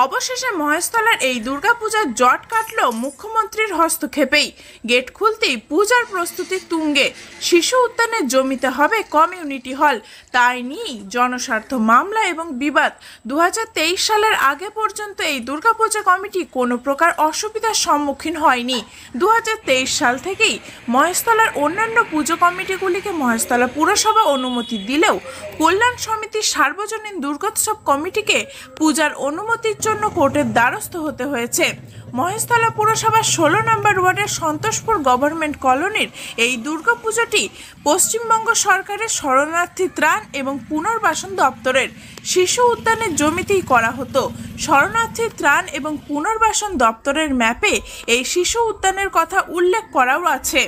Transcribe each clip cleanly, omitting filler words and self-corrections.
অবশেষে মহেশতলার এই দুর্গাপূজার জট কাটল মুখ্যমন্ত্রীর হস্তক্ষেপেই। গেট খুলতেই পূজার প্রস্তুতি তুঙ্গে। শিশু উদ্যানের জমিতে হবে কমিউনিটি হল, তাই নিয়েই জনস্বার্থ মামলা এবং বিবাদ। 2023 সালের আগে পর্যন্ত এই দুর্গাপূজা কমিটি কোনো প্রকার অসুবিধার সম্মুখীন হয়নি। 2023 সাল থেকেই মহেশতলার অন্যান্য পুজো কমিটিগুলিকে মহেশতলা পুরসভা অনুমতি দিলেও কল্যাণ সমিতির সার্বজনীন দুর্গোৎসব কমিটিকে পূজার অনুমতির জন্য কোর্টের দ্বারস্থ হতে হয়েছে। মহেশতলা পুরসভার 16 নম্বর ওয়ার্ডের সন্তোষপুর গভর্নমেন্ট কলোনির এই দুর্গাপুজোটি পশ্চিমবঙ্গ সরকারের শরণার্থী ত্রাণ এবং পুনর্বাসন দপ্তরের শিশু উদ্যানের জমিতেই করা হতো। শরণার্থী ত্রাণ এবং পুনর্বাসন দপ্তরের ম্যাপে এই শিশু উদ্যানের কথা উল্লেখ করাও আছে।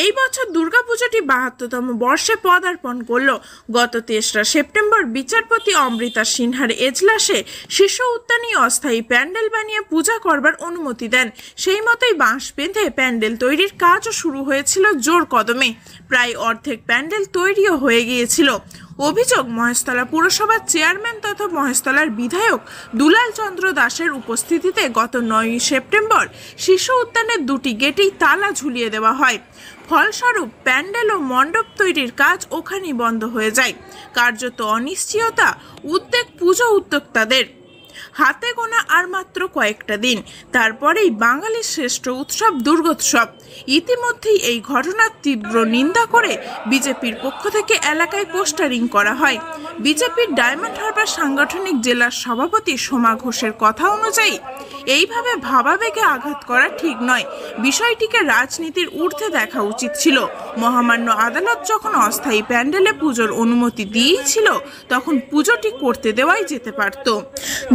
এই বছর দুর্গাপুজোটি 72তম বর্ষে পদার্পণ করল। গত 3রা সেপ্টেম্বর বিচারপতি অমৃতা সিনহার এজলাসে শিশু উদ্যানে অস্থায়ী প্যান্ডেল বানিয়ে পূজা করবার অনুমতি দেন। সেই মতোই বাঁশ বেঁধে প্যান্ডেল তৈরির কাজও শুরু হয়েছিল জোর কদমে। প্রায় অর্ধেক প্যান্ডেল তৈরিও হয়ে গিয়েছিল। অভিযোগ, মহেশতলা পুরসভার চেয়ারম্যান তথা মহেশতলার বিধায়ক দুলাল চন্দ্র দাসের উপস্থিতিতে গত 9 সেপ্টেম্বর শিশু উদ্যানের 2টি গেটেই তালা ঝুলিয়ে দেওয়া হয়। ফলস্বরূপ প্যান্ডেল ও মণ্ডপ তৈরির কাজ ওখানেই বন্ধ হয়ে যায়। কার্যত অনিশ্চয়তা, উদ্বেগ পুজো উদ্যোক্তাদের। হাতে গোনা আর মাত্র কয়েকটা দিন, তারপরেই বাঙালির শ্রেষ্ঠ উৎসব দুর্গোৎসব। ইতিমধ্যেই এই ঘটনার তীব্র নিন্দা করে বিজেপির পক্ষ থেকে এলাকায় পোস্টারিং করা হয়। বিজেপির ডায়মন্ড হারবার সাংগঠনিক জেলার সভাপতি সোমা ঘোষের কথা অনুযায়ী এইভাবে ভাবাবেগে আঘাত করা ঠিক নয়। বিষয়টিকে রাজনীতির ঊর্ধ্বে দেখা উচিত ছিল। মহামান্য আদালত যখন অস্থায়ী প্যান্ডেলে পুজোর অনুমতি দিয়েছিল, তখন পুজোটি করতে দেওয়াই যেতে পারত।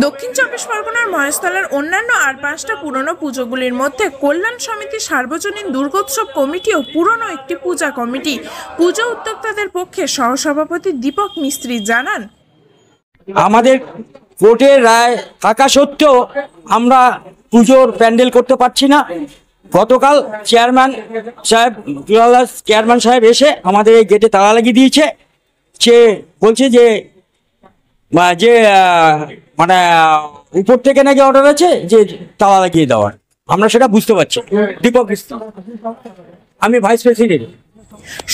দক্ষিণ 24 পরগনার মহেশতলার অন্যান্য আর 5টা পুরনো পুজোগুলির মধ্যে কল্যাণ সমিতি সার্বজনীন দুর্গোৎসব কমিটিও পুরনো একটি পূজা কমিটি। পুজো উদ্যোক্তাদের পক্ষে সহসভাপতি দীপক মিস্ত্রি জানান, আমাদের কোর্টের রায় থাকা সত্ত্বেও আমরা পুজোর প্যান্ডেল করতে পারছি না। গতকাল চেয়ারম্যান সাহেব এসে আমাদের এই গেটে তালা লাগিয়ে দিয়েছে। সে বলছে যে মানে উপর থেকে নাকি অর্ডার আছে যে তালা লাগিয়ে দেওয়ার। আমরা সেটা বুঝতে পারছি। দীপক, আমি ভাইস প্রেসিডেন্ট।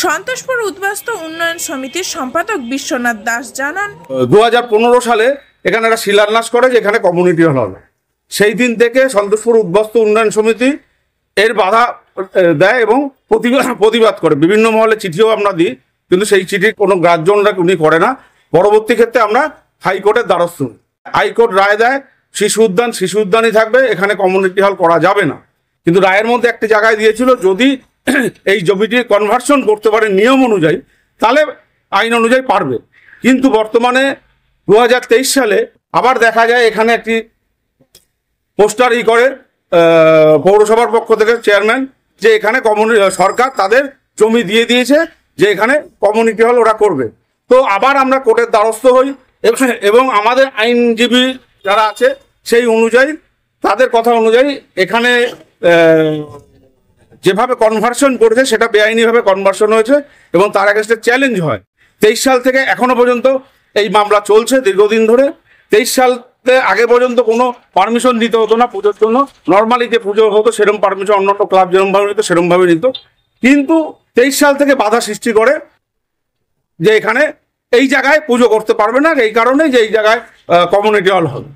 সন্তোষপুর উদ্বাস্তু উন্নয়ন সমিতির সম্পাদক বিশ্বনাথ দাস জানান, 2015 সালে এখানে একটা শিলান্যাস করে যে এখানে কমিউনিটি হল হবে। সেই দিন থেকে সন্তোষপুর উদ্বাস্তু উন্নয়ন সমিতি এর বাধা দেয় এবং প্রতিবাদ করে। বিভিন্ন মহলে চিঠিও আমরা দিই, কিন্তু সেই চিঠির কোনো গ্রাহ্য উনি করে না। পরবর্তী ক্ষেত্রে আমরা হাইকোর্টের দ্বারস্থ হই। হাইকোর্ট রায় দেয় শিশু উদ্যানই থাকবে, এখানে কমিউনিটি হল করা যাবে না। কিন্তু রায়ের মধ্যে একটি জায়গায় দিয়েছিল, যদি এই জমিটির কনভার্সন করতে পারে নিয়ম অনুযায়ী, তাহলে আইন অনুযায়ী পারবে। কিন্তু বর্তমানে 2023 সালে আবার দেখা যায় এখানে একটি পোস্টার করে পৌরসভার পক্ষ থেকে চেয়ারম্যান, যে এখানে সরকার তাদের জমি দিয়ে দিয়েছে, যে এখানে কমিউনিটি হল ওরা করবে। তো আবার আমরা কোর্টের দ্বারস্থ হই এবং আমাদের আইনজীবী যারা আছে সেই অনুযায়ী, তাদের কথা অনুযায়ী এখানে যেভাবে কনভার্সন করেছে সেটা বেআইনিভাবে কনভার্সন হয়েছে এবং তার এগেইনস্টে চ্যালেঞ্জ হয়। 23 সাল থেকে এখনো পর্যন্ত এই মামলা চলছে দীর্ঘদিন ধরে। 23 সালে আগে পর্যন্ত কোনো পারমিশন দিতে হতো না পুজোর জন্য। নর্মালি যে পুজো হতো সেরকম পারমিশন অন্য ক্লাব যেরকমভাবে নিত সেরকমভাবে নিত। কিন্তু 23 সাল থেকে বাধা সৃষ্টি করে যে এখানে এই জায়গায় পুজো করতে পারবে না, এই কারণে যে এই জায়গায় কমিউনিটি হল হবে।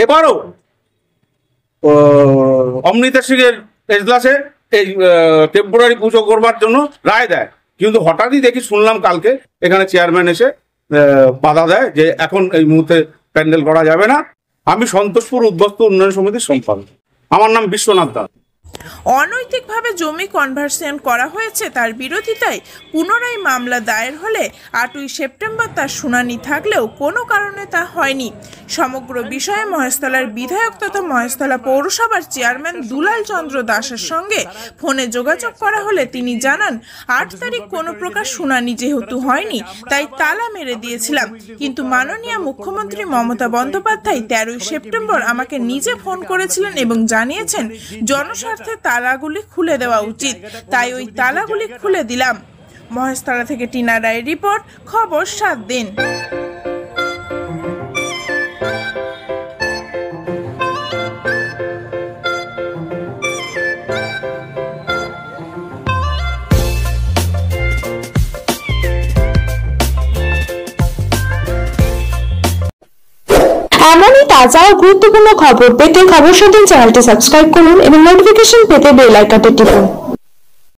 এবারও অমৃতা সিংয়ের এজলাসে এই টেম্পোরারি পুজো করবার জন্য রায় দেয়, কিন্তু হঠাৎই দেখি শুনলাম কালকে এখানে চেয়ারম্যান এসে বাধা দেয় যে এখন এই মুহূর্তে প্যান্ডেল করা যাবে না। আমি সন্তোষপুর উদ্বাস্তু উন্নয়ন সমিতির সম্পাদক, আমার নাম বিশ্বনাথ দাস। অনৈতিকভাবে জমি কনভার্সন করা হয়েছে তার বিরোধিতায় পুনরায় মামলা দায়ের হলে 8ই সেপ্টেম্বর তার শুনানি থাকলেও কোনো কারণে তা হয়নি। সমগ্র বিষয়ে মহেশতলার বিধায়ক তথা মহেশতলা পৌরসভার চেয়ারম্যান দুলাল চন্দ্র দাসের সঙ্গে ফোনে যোগাযোগ করা হলে তিনি জানান, 8 তারিখ কোনো প্রকার শুনানি যেহেতু হয়নি তাই তালা মেরে দিয়েছিলাম। কিন্তু মাননীয় মুখ্যমন্ত্রী মমতা বন্দ্যোপাধ্যায় 13ই সেপ্টেম্বর আমাকে নিজে ফোন করেছিলেন এবং জানিয়েছেন জনস্বার্থে তালাগুলি খুলে দেওয়া উচিত, তাই ওই তালাগুলি খুলে দিলাম। মহেশতলা থেকে টিনা রায়ের রিপোর্ট, খবর 7 দিন। তাজা ও গুরুত্বপূর্ণ খবর পেতে খবর শোধন চ্যানেলটি সাবস্ক্রাইব করুন এবং নোটিফিকেশন পেতে বেল আইকনটি টিপুন।